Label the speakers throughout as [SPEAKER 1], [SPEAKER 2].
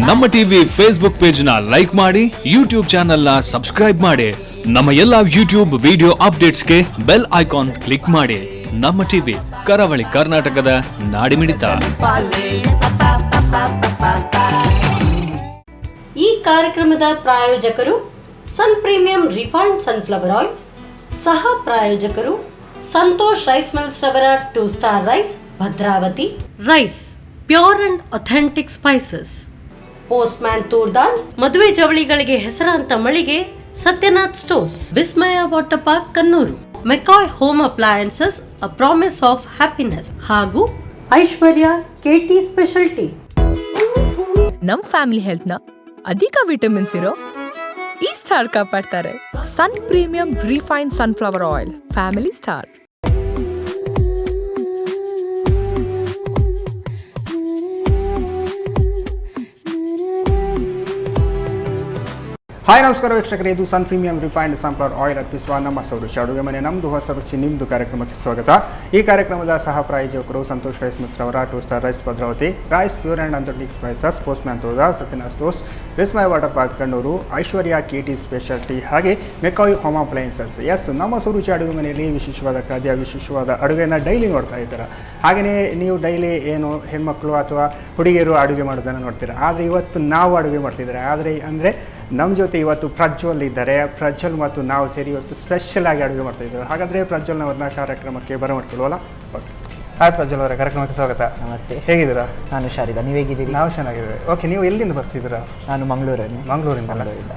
[SPEAKER 1] ನಮ್ಮ TV Facebook page ನ like ಮಾಡಿ, ಯೂಟ್ಯೂಬ್ ಚಾನೆಲ್ ನ ಸಬ್ಸ್ಕ್ರೈಬ್ ಮಾಡಿ. ನಮ್ಮ ಎಲ್ಲಾ ಯೂಟ್ಯೂಬ್ ವಿಡಿಯೋ ಅಪ್ಡೇಟ್ಸ್ಗೆ ಬೆಲ್ ಐಕಾನ್ ಕ್ಲಿಕ್ ಮಾಡಿ. ನಮ್ಮ ಟಿವಿ ಕರಾವಳಿ ಕರ್ನಾಟಕದ ನಾಡಿಮಿಡಿತ.
[SPEAKER 2] ಈ ಕಾರ್ಯಕ್ರಮದ ಪ್ರಾಯೋಜಕರು ಸನ್ ಪ್ರೀಮಿಯಂ ರಿಫೈನ್ಡ್ ಸನ್ಫ್ಲವರ್ ಆಯಿಲ್, ಸಹ ಪ್ರಾಯೋಜಕರು ಸಂತೋಷ್ ರೈಸ್ ಮಿಲ್ಸ್ ರವರ 2 star rice, Bhadravati rice, pure and authentic spices, postman toor dal, ಮದುವೆ ಜವಳಿಗಳಿಗೆ ಹೆಸರಾಂತ ಮಳಿಗೆ Satyanath stores, Vismaya water park Kannur, McCoy home appliances a promise of happiness ಹಾಗೂ ಐಶ್ವರ್ಯ ಕೆಟಿ ಸ್ಪೆಷಾಲಿಟಿ.
[SPEAKER 3] ನಮ್ ಫ್ಯಾಮಿಲಿ ಹೆಲ್ತ್ ನ ಅಧಿಕ ವಿಟಮಿನ್ಸ್ ಇರೋ ಈ ಸ್ಟಾರ್ ಕಾಪಾಡ್ತಾರೆ. ಸನ್ premium refined sunflower oil, family star.
[SPEAKER 4] Hi ನಮಸ್ಕಾರ ವೀಕ್ಷಕರೇ, ಇದು sun premium refined sunflower oil ಅರ್ಪಿಸುವ ನಮ್ಮ ಸೌರುಚಿ ಅಡುಗೆ ಮನೆ, ನಮ್ಮದು ಹೊಸ ರುಚಿ ನಿಮ್ಮದು ಕಾರ್ಯಕ್ರಮಕ್ಕೆ ಸ್ವಾಗತ. ಈ ಕಾರ್ಯಕ್ರಮದ ಸಹ ಪ್ರಾಯೋಜಕರು ಸಂತೋಷ್ ರೈಸ್ ಮಿಲ್ಸ್ ರವರ 2 star rice, Bhadravati rice, pure and authentic spices, postman toor dal, Satyanath stores, Vismaya water park Kannur, Aishwarya KT speciality ಹಾಗೆ ಮೆಕಾಯ್ ಹೋಮ್ ಅಪ್ಲಯನ್ಸಸ್. ಎಸ್, ನಮ್ಮ ಸೌರುಚಿ ಅಡುಗೆ ಮನೆಯಲ್ಲಿ ವಿಶೇಷವಾದ ಖಾದ್ಯ, ವಿಶೇಷವಾದ ಅಡುಗೆನ ಡೈಲಿ ನೋಡ್ತಾ ಇದ್ದಾರೆ. ಹಾಗೆಯೇ ನೀವು ಡೈಲಿ ಏನು ಹೆಣ್ಮಕ್ಳು ಅಥವಾ ಹುಡುಗಿಯರು ಅಡುಗೆ ಮಾಡೋದನ್ನು ನೋಡ್ತೀರಾ. ಆದರೆ ಇವತ್ತು ನಾವು ಅಡುಗೆ ಮಾಡ್ತಿದ್ದಾರೆ. ಅಂದರೆ ನಮ್ಮ ಜೊತೆ ಇವತ್ತು ಪ್ರಜ್ವಲ್ ಇದ್ದಾರೆ. ಪ್ರಜ್ವಲ್ ಮತ್ತು ನಾವು ಸೇರಿ ಇವತ್ತು ಸ್ಪೆಷಲ್ ಆಗಿ ಅಡುಗೆ ಮಾಡ್ತಾ ಇದ್ದಾರೆ. ಹಾಗಾದರೆ ಪ್ರಜ್ವಲ್ನವ್ರನ್ನ ಕಾರ್ಯಕ್ರಮಕ್ಕೆ ಬರಮಾಡ್ಕೊಳ್ಳೋಲ್ಲ. ಓಕೆ, ಹಾಯ್ ಪ್ರಜ್ವಲ್ ಅವರ, ಕಾರ್ಯಕ್ರಮಕ್ಕೆ ಸ್ವಾಗತ.
[SPEAKER 5] ನಮಸ್ತೆ.
[SPEAKER 4] ಹೇಗಿದ್ದೀರಾ?
[SPEAKER 5] ನಾನು ಹುಷಾರಿದ್ದ, ನೀವು ಹೇಗಿದ್ದೀರಿ?
[SPEAKER 4] ನಾವು ಚೆನ್ನಾಗಿದ್ದೇವೆ. ಓಕೆ, ನೀವು ಎಲ್ಲಿಂದ ಬರ್ತಿದ್ದೀರಾ?
[SPEAKER 5] ನಾನು ಮಂಗಳೂರಿಂದ.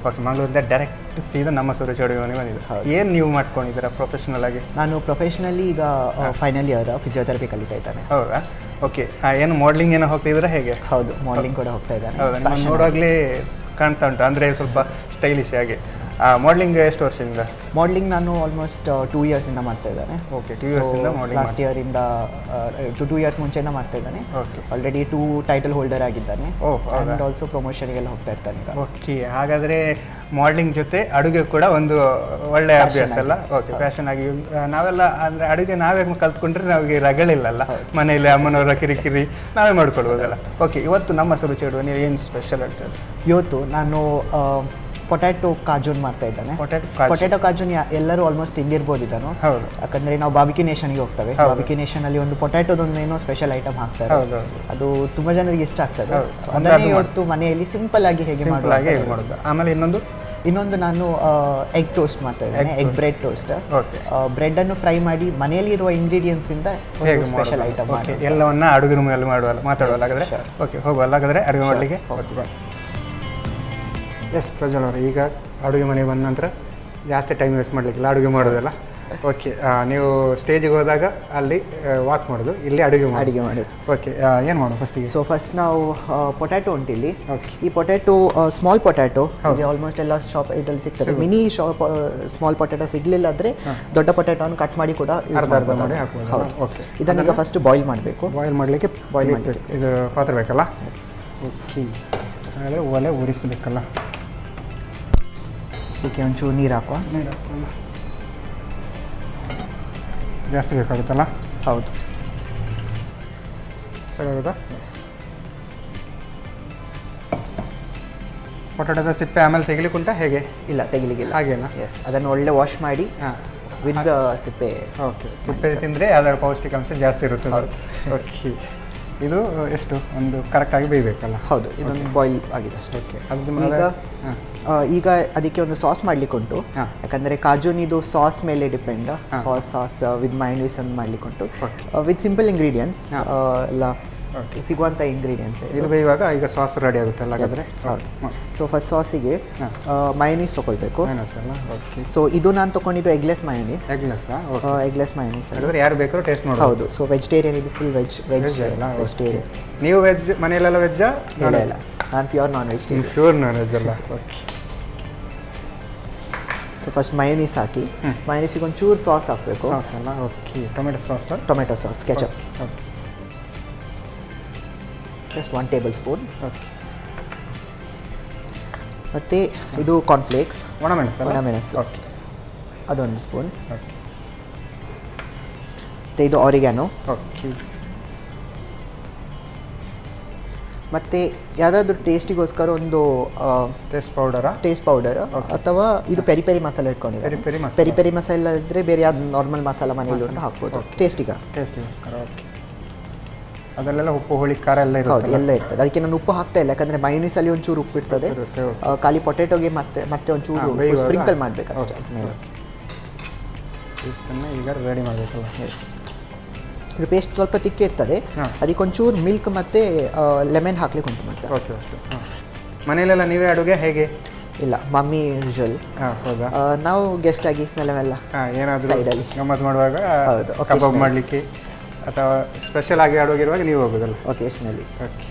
[SPEAKER 4] ಓಕೆ, ಮಂಗಳೂರಿಂದ ಡೈರೆಕ್ಟ್ ಸೀದಾ ನಮ್ಮ ಸೂರಜ್ ಅಡುಗೆ ಮನೆ ಬಂದಿದ್ದು. ಏನು ನೀವು ಮಾಡ್ಕೊಂಡಿದ್ದೀರಾ ಪ್ರೊಫೆಷನಲ್ ಆಗಿ?
[SPEAKER 5] ನಾನು ಪ್ರೊಫೆಷನಲಿ ಈಗ ಫೈನಲ್ ಇಯರ್ ಫಿಸಿಯೋಥೆರಪಿ ಕಲಿತಾ ಇದ್ದಾನೆ.
[SPEAKER 4] ಹೌದಾ? ಓಕೆ, ಏನು ಮಾಡಲಿಂಗ್ ಏನೋ ಹೋಗ್ತಿದ್ದೀರಾ ಹೇಗೆ?
[SPEAKER 5] ಹೌದು, ಮಾಡಲಿಂಗ್ ಕೂಡ ಹೋಗ್ತಾ ಇದ್ದಾನೆ.
[SPEAKER 4] ಹೌದಾ? ನಿಮ್ಮ ನೋಡುವಾಗಲೇ ಕಾಣ್ತಾ ಉಂಟು, ಅಂದರೆ ಸ್ವಲ್ಪ ಸ್ಟೈಲಿಶ್ ಆಗಿ. ಮಾಡಲಿಂಗ್ ಎಷ್ಟು ವರ್ಷದಿಂದ?
[SPEAKER 5] ಮಾಡಲಿಂಗ್ ನಾನು ಆಲ್ಮೋಸ್ಟ್ 2 ಇಯರ್ಸಿಂದ ಮಾಡ್ತಾ ಇದ್ದಾನೆ.
[SPEAKER 4] ಓಕೆ, 2 ಇಯರ್ಸಿಂದ ಮಾಡಲಿಂಗ್.
[SPEAKER 5] ಲಾಸ್ಟ್ ಇಯರಿಂದ 2 ಇಯರ್ಸ್ ಮುಂಚೆಯಿಂದ ಮಾಡ್ತಾ ಇದ್ದಾನೆ.
[SPEAKER 4] ಓಕೆ,
[SPEAKER 5] ಆಲ್ರೆಡಿ 2 ಟೈಟಲ್ ಹೋಲ್ಡರ್ ಆಗಿದ್ದಾನೆ.
[SPEAKER 4] ಆ್ಯಂಡ್
[SPEAKER 5] ಆಲ್ಸೋ ಪ್ರಮೋಷನ್ಗೆಲ್ಲ ಹೋಗ್ತಾ ಇರ್ತಾನೆ ಈಗ.
[SPEAKER 4] ಓಕೆ, ಹಾಗಾದರೆ ಮಾಡಲಿಂಗ್ ಜೊತೆ ಅಡುಗೆ ಕೂಡ ಒಂದು ಒಳ್ಳೆಯ ಅಭ್ಯಾಸ ಅಲ್ಲ? ಓಕೆ, ಫ್ಯಾಷನ್ ಆಗಿ ನಾವೆಲ್ಲ ಅಂದರೆ ಅಡುಗೆ ನಾವೇ ಕಲ್ತ್ಕೊಂಡ್ರೆ ನಮಗೆ ರಗಳಿಲ್ಲಲ್ಲ, ಮನೆಯಲ್ಲಿ ಅಮ್ಮನವರ ಕಿರಿಕಿರಿ ನಾವೇ ಮಾಡ್ಕೊಳ್ಬೋದಲ್ಲ. ಓಕೆ, ಇವತ್ತು ನಮ್ಮ ಸರುಚಿ ಅಡುಗೆ ನೀವು ಏನು ಸ್ಪೆಷಲ್ ಆಗ್ತದೆ?
[SPEAKER 5] ಇವತ್ತು ನಾನು ಪೊಟ್ಯಾಟೊ ಕಾಜೂನ್ ಮಾಡ್ತಾ ಇದ್ದಾನೆ. ಪೊಟ್ಯಾಟೊ ಕಾಜೂನ್ ಎಲ್ಲರೂ ಆಲ್ಮೋಸ್ಟ್ ತಿಂದಿರ್ಬೋದು ಇದನ್ನು.
[SPEAKER 4] ಹೌದು,
[SPEAKER 5] ಯಾಕಂದ್ರೆ ನಾವು ಬಾರ್ಬಿಕ್ಯೂ ನೇಷನ್ಗೆ ಹೋಗ್ತೇವೆ. ಬಾರ್ಬಿಕ್ಯೂ ನೇಷನ್ ಅಲ್ಲಿ ಒಂದು ಪೊಟ್ಯಾಟೊದೊಂದು ಏನೋ ಸ್ಪೆಷಲ್ ಐಟಮ್ ಹಾಕ್ತಾರೆ. ಅದು ತುಂಬಾ ಜನರಿಗೆ ಇಷ್ಟ ಆಗ್ತದೆ. ಅದನ್ನೇ ಇವತ್ತು ಮನೆಯಲ್ಲಿ ಸಿಂಪಲ್ ಆಗಿ ಹೇಗೆ ಮಾಡೋದು.
[SPEAKER 4] ಆಮೇಲೆ
[SPEAKER 5] ಇನ್ನೊಂದು ನಾನು ಎಗ್ ಟೋಸ್ಟ್ ಮಾಡ್ತಾ ಇದ್ದೇನೆ. Egg bread toast. ಬ್ರೆಡ್ ಅನ್ನು ಫ್ರೈ ಮಾಡಿ ಮನೆಯಲ್ಲಿ ಇರುವ ಇಂಗ್ರೀಡಿಯೆಂಟ್ಸ್ ಇಂದ ಸ್ಪೆಷಲ್ ಐಟಮ್
[SPEAKER 4] ಎಲ್ಲವನ್ನ ಅಡುಗೆ ರೂಮಲ್ಲಿ ಮಾತಾಡುವಲ್ಲ. ಹಾಗಾದ್ರೆ ಓಕೆ, ಹೋಗುವಲ್ಲ ಹಾಗಾದ್ರೆ ಅಡುಗೆ ಮಾಡಲಿಕ್ಕೆ. ಎಸ್ ಪ್ರಜ್ವಲ್ ಅವರು, ಈಗ ಅಡುಗೆ ಮನೆಗೆ ಬಂದ ನಂತರ ಜಾಸ್ತಿ ಟೈಮ್ ವೇಸ್ಟ್ ಮಾಡಲಿಕ್ಕಿಲ್ಲ, ಅಡುಗೆ ಮಾಡೋದಲ್ಲ. ಓಕೆ, ನೀವು ಸ್ಟೇಜಿಗೆ ಹೋದಾಗ ಅಲ್ಲಿ ವಾಕ್ ಮಾಡೋದು, ಇಲ್ಲಿ ಅಡುಗೆ ಮಾಡೋದು. ಓಕೆ, ಏನು ಮಾಡೋದು ಫಸ್ಟಿಗೆ?
[SPEAKER 5] ಸೊ ಫಸ್ಟ್ ನಾವು ಪೊಟ್ಯಾಟೊ ಉಂಟು ಇಲ್ಲಿ.
[SPEAKER 4] ಓಕೆ,
[SPEAKER 5] ಈ ಪೊಟ್ಯಾಟೊ ಸ್ಮಾಲ್ ಪೊಟ್ಯಾಟೊ ಆಲ್ಮೋಸ್ಟ್ ಎಲ್ಲ ಶಾಪ್ ಇದ್ರಲ್ಲಿ ಸಿಗ್ತದೆ. ಮಿನಿ ಶಾಪ್ ಸ್ಮಾಲ್ ಪೊಟ್ಯಾಟೊ ಸಿಗಲಿಲ್ಲ ಅಂದರೆ ದೊಡ್ಡ ಪೊಟ್ಯಾಟೊವನ್ನು ಕಟ್ ಮಾಡಿ ಕೂಡ
[SPEAKER 4] ಅರ್ಧ ಮಾಡಿ ಹಾಕ್ಬೋದು.
[SPEAKER 5] ಹೌದು.
[SPEAKER 4] ಓಕೆ,
[SPEAKER 5] ಇದನ್ನೀಗ ಫಸ್ಟ್ ಬಾಯ್ಲ್ ಮಾಡಬೇಕು.
[SPEAKER 4] ಬಾಯ್ಲ್ ಮಾಡಲಿಕ್ಕೆ ಇದು ಪಾತ್ರ ಬೇಕಲ್ಲ? ಓಕೆ, ಹಾಗಾದರೆ ಒಲೆ ಉರಿಸಬೇಕಲ್ಲ.
[SPEAKER 5] ಇದಕ್ಕೆ ಒಂಚೂರು ನೀರು ಹಾಕುವ.
[SPEAKER 4] ಜಾಸ್ತಿ ಬೇಕಾಗುತ್ತಲ್ಲ?
[SPEAKER 5] ಹೌದು,
[SPEAKER 4] ಸಾಕಾಗುತ್ತಾ? ಪೊಟ್ಯಾಟೊದ ಸಿಪ್ಪೆ ಆಮೇಲೆ ತೆಗಿಲಿಕ್ಕುಂಟ ಹೇಗೆ?
[SPEAKER 5] ಇಲ್ಲ, ತೆಗಿಲಿಕ್ಕಿಲ್ಲ.
[SPEAKER 4] ಹಾಗೇನಾ?
[SPEAKER 5] ಎಸ್, ಅದನ್ನು ಒಳ್ಳೆ ವಾಶ್ ಮಾಡಿ ವಿತ್ ಸಿಪ್ಪೆ.
[SPEAKER 4] ಓಕೆ, ಸಿಪ್ಪೆ ತಿಂದರೆ ಅದರ ಪೌಷ್ಟಿಕಾಂಶ ಜಾಸ್ತಿ ಇರುತ್ತೆ. ಓಕೆ, ಇದು ಎಷ್ಟು ಒಂದು ಕರೆಕ್ಟಾಗಿ ಬೇಯಬೇಕಲ್ಲ?
[SPEAKER 5] ಹೌದು, ಇದೊಂದು ಬಾಯ್ಲ್ ಆಗಿದೆ ಅಷ್ಟೇ.
[SPEAKER 4] ಓಕೆ, ಅದು
[SPEAKER 5] ಈಗ ಅದಕ್ಕೆ ಒಂದು ಸಾಸ್ ಮಾಡಲಿಕ್ಕೆ ಉಂಟು. ಯಾಕಂದರೆ ಕಾಜೂನ್ ಇದು ಸಾಸ್ ಮೇಲೆ ಡಿಪೆಂಡ್. ಸಾಸ್ ವಿತ್ ಮೈನೀಸ್ ಅನ್ನು ಮಾಡಲಿಕ್ಕೆ ಉಂಟು. ವಿತ್ ಸಿಂಪಲ್ ಇಂಗ್ರೀಡಿಯೆಂಟ್ಸ್ ಎಲ್ಲ ಸಿಗುವಂಥ ಇಂಗ್ರೀಡಿಯೆಂಟ್ಸ್.
[SPEAKER 4] ಇದು ಬೇಯುವಾಗ ಈಗ ಸಾಸ್ ರೆಡಿ ಆಗುತ್ತಲ್ಲ ಹಾಗಾದರೆ?
[SPEAKER 5] ಸೊ ಫಸ್ಟ್ ಸಾಸಿಗೆ ಮಯೋನೀಸ್ ತೊಗೊಳ್ಬೇಕು.
[SPEAKER 4] ಓಕೆ,
[SPEAKER 5] ಸೊ ಇದು ನಾನು ತೊಗೊಂಡಿದ್ದು ಎಗ್ಲೆಸ್ ಮಯೋನೀಸ್. ಎಗ್ಲೆಸ್ ಮಯೋನೀಸ್
[SPEAKER 4] ಯಾರು ಬೇಕಾದ್ರೂ ಟೇಸ್ಟ್ ಮಾಡಿ.
[SPEAKER 5] ಹೌದು, ಸೊ ವೆಜಿಟೇರಿಯನ್ ಇದು ಫುಲ್ ವೆಜಿಟೇರಿಯನ್.
[SPEAKER 4] ನೀವು ವೆಜ್ ಮನೆಯಲ್ಲೆಲ್ಲ ವೆಜ್ಜಾ?
[SPEAKER 5] ಇಲ್ಲ, ನಾನು pure non vegetarian.
[SPEAKER 4] Pure non veg ಅಲ್ಲ? ಓಕೆ,
[SPEAKER 5] ಸೊ ಫಸ್ಟ್ ಮಯೋನೀಸ್ ಹಾಕಿ ಮಯೋನೀಸಿಗೆ ಒಂಚೂರು ಸಾಸ್ ಹಾಕಬೇಕು.
[SPEAKER 4] ಸಾಸ್ ಅಲ್ಲ? Okay, tomato sauce, ketchup. Okay,
[SPEAKER 5] just 1 table spoon.
[SPEAKER 4] Okay,
[SPEAKER 5] ಮತ್ತು ಇದು ಕಾರ್ನ್ಫ್ಲೇಕ್ಸ್,
[SPEAKER 4] ಒಣಮೆಣಸು.
[SPEAKER 5] ಓಕೆ, ಅದೊಂದು ಸ್ಪೂನ್. ಓಕೆ, ಮತ್ತು ಇದು ಆರಿಗ್ಯಾನೋ.
[SPEAKER 4] ಓಕೆ,
[SPEAKER 5] ಮತ್ತು ಯಾವುದಾದ್ರೂ ಟೇಸ್ಟಿಗೋಸ್ಕರ ಒಂದು
[SPEAKER 4] ಟೇಸ್ಟ್ ಪೌಡರಾ?
[SPEAKER 5] ಟೇಸ್ಟ್ ಪೌಡರ್ ಅಥವಾ ಇದು ಪೆರಿ ಪೆರಿ ಮಸಾಲೆ ಇಟ್ಕೊಂಡಿದ್ದಾರೆ. ಪೆರಿ ಪೆರಿ ಮಸಾಲೆ ಇದ್ದರೆ ಬೇರೆ ಯಾವ್ದು ನಾರ್ಮಲ್ ಮಸಾಲ ಮನೇಲಿ ಉಂಟು ಹಾಕ್ಬೋದು
[SPEAKER 4] ಟೇಸ್ಟಿಗೋಸ್ಕರ. ಓಕೆ, ಅದರಲ್ಲೆಲ್ಲ ಉಪ್ಪು ಹುಳಿ ಖಾರ ಎಲ್ಲ
[SPEAKER 5] ಹೌದು,
[SPEAKER 4] ಇರುತ್ತೆ.
[SPEAKER 5] ಎಲ್ಲ ಇರ್ತದೆ. ಅದಕ್ಕೆ ನಾನು ಉಪ್ಪು ಹಾಕ್ತಾ ಇಲ್ಲ, ಯಾಕಂದರೆ ಮೈನೀಸಲ್ಲಿ ಒಂಚೂರು ಉಪ್ಪು ಇರ್ತದೆ. ಖಾಲಿ ಪೊಟೆಟೋಗೆ ಮತ್ತೆ ಒಂಚೂರು ಸ್ಪ್ರಿಂಕಲ್ ಮಾಡಬೇಕು ಅಷ್ಟೇ ಮೇಲೆ.
[SPEAKER 4] ಪೇಸ್ಟನ್ನು ಈಗ ರೆಡಿ ಮಾಡಬೇಕಲ್ಲ?
[SPEAKER 5] ಎಸ್, ಇದು ಪೇಸ್ಟ್ ಸ್ವಲ್ಪ ತಿಕ್ಕೆ ಇರ್ತದೆ. ಅದಕ್ಕೆ ಒಂಚೂರು ಮಿಲ್ಕ್ ಮತ್ತು ಲೆಮನ್ ಹಾಕ್ಲಿಕ್ಕೆ ಉಂಟು ಮತ್ತೆ.
[SPEAKER 4] Okay okay. ಮನೆಯಲ್ಲೆಲ್ಲ ನೀವೇ ಅಡುಗೆ ಹೇಗೆ?
[SPEAKER 5] ಇಲ್ಲ, ಮಮ್ಮಿ ಯೂಶುವಲಿ.
[SPEAKER 4] ಹೌದಾ? ನಾವು
[SPEAKER 5] ಗೆಸ್ಟ್ ಆಗಿ ಮೆಲ್ಲ
[SPEAKER 4] ಏನಾದರೂ
[SPEAKER 5] ಸೈಡಲ್ಲಿ
[SPEAKER 4] ಗಮ್ಮತ್ತು ಮಾಡುವಾಗ ಕಬಾಬ್ ಮಾಡಲಿಕ್ಕೆ ಅಥವಾ ಸ್ಪೆಷಲ್ ಆಗಿ ಅಡುಗೆರುವಾಗ ನೀವು ಹೋಗೋದಲ್ಲ?
[SPEAKER 5] ಒಕೇಶ್ನಲಿ.
[SPEAKER 4] ಓಕೆ.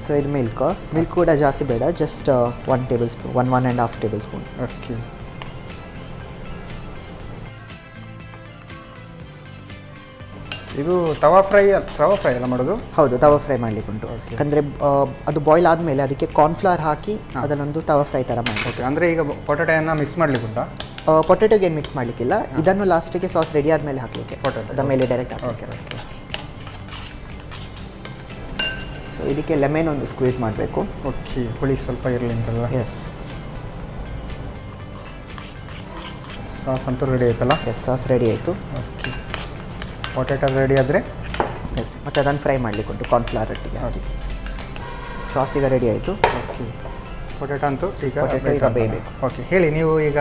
[SPEAKER 5] ಸೊ ಇದು ಮಿಲ್ಕ್ ಕೂಡ ಜಾಸ್ತಿ ಬೇಡ, just 1 table spoon, 1.5 table spoon.
[SPEAKER 4] Okay. ಇದು ತವಾ ಫ್ರೈ ಎಲ್ಲ ಮಾಡೋದು?
[SPEAKER 5] ಹೌದು, ತವಾ ಫ್ರೈ ಮಾಡಲಿಕ್ಕೆ ಉಂಟು. ಯಾಕಂದರೆ ಅದು ಬಾಯ್ಲ್ ಆದಮೇಲೆ ಅದಕ್ಕೆ ಕಾರ್ನ್ಫ್ಲವರ್ ಹಾಕಿ ಅದನ್ನೊಂದು ತವಾ ಫ್ರೈ ಥರ ಮಾಡಿ.
[SPEAKER 4] ಓಕೆ, ಅಂದರೆ ಈಗ ಪೊಟೆಟೋಯನ್ನು ಮಿಕ್ಸ್ ಮಾಡಲಿಕ್ಕೆ ಉಂಟಾ?
[SPEAKER 5] ಪೊಟೆಟೋಗೆ ಏನು ಮಿಕ್ಸ್ ಮಾಡಲಿಕ್ಕಿಲ್ಲ, ಇದನ್ನು ಲಾಸ್ಟಿಗೆ ಸಾಸ್ ರೆಡಿ ಆದಮೇಲೆ ಹಾಕಲಿಕ್ಕೆ, ಅದರ ಮೇಲೆ ಡೈರೆಕ್ಟ್ ಹಾಕಲಿಕ್ಕೆ. ಸೊ ಇದಕ್ಕೆ ಲೆಮನ್ ಒಂದು ಸ್ಕ್ವೀಸ್ ಮಾಡಬೇಕು.
[SPEAKER 4] ಓಕೆ, ಹುಳಿ ಸ್ವಲ್ಪ ಇರಲಿ ಅಂತಲ್ಲ?
[SPEAKER 5] ಎಸ್.
[SPEAKER 4] ಸಾಸ್ ಅಂತೂ ರೆಡಿ ಆಯ್ತಲ್ಲ?
[SPEAKER 5] ಎಸ್, ಸಾಸ್ ರೆಡಿ ಆಯಿತು.
[SPEAKER 4] ಓಕೆ, ಪೊಟೆಟೋ ರೆಡಿ ಆದರೆ
[SPEAKER 5] ಎಸ್, ಮತ್ತು ಅದನ್ನು ಫ್ರೈ ಮಾಡಲಿಕ್ಕೆ ಉಂಟು ಕಾರ್ನ್ಫ್ಲವರ್ ಒಟ್ಟಿಗೆ ಹಾಕಿ. ಸಾಸ್ ಈಗ ರೆಡಿ ಆಯಿತು.
[SPEAKER 4] ಓಕೆ, ಪೊಟೆಟೊ ಅಂತೂ ಈಗ
[SPEAKER 5] ಬೇಯಬೇಕು.
[SPEAKER 4] ಓಕೆ, ಹೇಳಿ, ನೀವು ಈಗ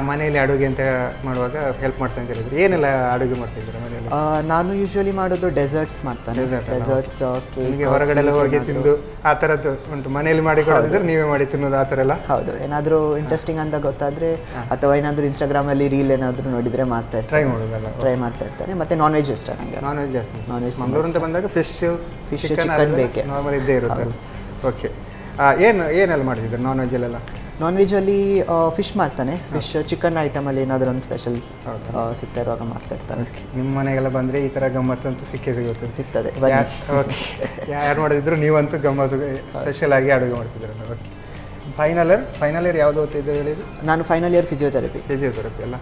[SPEAKER 4] ಮನೆಯಲ್ಲಿ ಅಡುಗೆ ಅಂತ ಮಾಡುವಾಗ ಹೆಲ್ಪ್ ಮಾಡ್ತಾ ಅಂತ ಹೇಳಿದ್ರು, ಏನೆಲ್ಲ ಅಡುಗೆ ಮಾಡ್ತಾಯಿದ್ದೀರಾ ಮನೆಯಲ್ಲಿ?
[SPEAKER 5] ನಾನು ಯೂಶ್ವಲಿ ಮಾಡೋದು ಡೆಸರ್ಟ್ಸ್ ಮಾಡ್ತಾನೆ. ಡೆಸರ್ಟ್ಸ್,
[SPEAKER 4] ನಿಮಗೆ ಹೊರಗಡೆ ಎಲ್ಲ ಹೋಗಿ ತಿಂದು ಆ ಥರದ್ದು ಉಂಟು? ಮನೆಯಲ್ಲಿ ಮಾಡಿ ಕೊಡೋದಿದ್ರೆ ನೀವೇ ಮಾಡಿ ತಿನ್ನೋದು ಆ ಥರ ಎಲ್ಲ?
[SPEAKER 5] ಹೌದು, ಏನಾದರೂ ಇಂಟ್ರೆಸ್ಟಿಂಗ್ ಅಂತ ಗೊತ್ತಾದರೆ ಅಥವಾ ಏನಾದರೂ ಇನ್ಸ್ಟಾಗ್ರಾಮಲ್ಲಿ ರೀಲ್ ಏನಾದರೂ ನೋಡಿದರೆ ಟ್ರೈ ಮಾಡ್ತಾ ಇರ್ತಾನೆ. ಮತ್ತು ನಾನ್ ವೆಜ್ ಇಷ್ಟ ನನಗೆ.
[SPEAKER 4] ನಾನ್ ವೆಜ್ ಜಾಸ್ತಿ.
[SPEAKER 5] ನಾನ್ ವೆಜ್
[SPEAKER 4] ಮಂಗಳೂರು ಅಂತ ಬಂದಾಗ ಫಿಶ್
[SPEAKER 5] ಚಿಕನ್ ಬೇಕೆ
[SPEAKER 4] ನಾರ್ಮಲ್ ಇದ್ದೇ ಇರುತ್ತೆ. ಓಕೆ, ಏನೆಲ್ಲ ಮಾಡ್ತಿದ್ರು ನಾನ್ ವೆಜ್ಜಲ್ಲೆಲ್ಲ?
[SPEAKER 5] ನಾನ್ ವೆಜ್ಜಲ್ಲಿ ಫಿಶ್ ಮಾಡ್ತಾನೆ. ಫಿಶ್ ಚಿಕನ್ ಐಟಮಲ್ಲಿ ಏನಾದರೂ ಒಂದು ಸ್ಪೆಷಲ್ ಸಿಗ್ತಾ ಇರುವಾಗ ಮಾಡ್ತಾ ಇರ್ತಾನೆ.
[SPEAKER 4] ನಿಮ್ಮ ಮನೆಗೆಲ್ಲ ಬಂದರೆ ಈ ಥರ ಗಮ್ಮತ್ತಂತೂ ಸಿಗ್ತದೆ. ಓಕೆ, ಯಾರು ಮಾಡಿದ್ರು ನೀವಂತೂ ಗಮ್ಮತ್ತು ಸ್ಪೆಷಲ್ ಆಗಿ ಅಡುಗೆ ಮಾಡ್ತಿದ್ದೀರಲ್ಲ? ಓಕೆ. ಫೈನಲ್ ಇಯರ್ ಯಾವುದು ಓದ್ತಿದ್ದೆ ಹೇಳಿದ್ರು?
[SPEAKER 5] ನಾನು ಫೈನಲ್ ಇಯರ್ ಫಿಸಿಯೋಥೆರಪಿ ಅಲ್ಲ.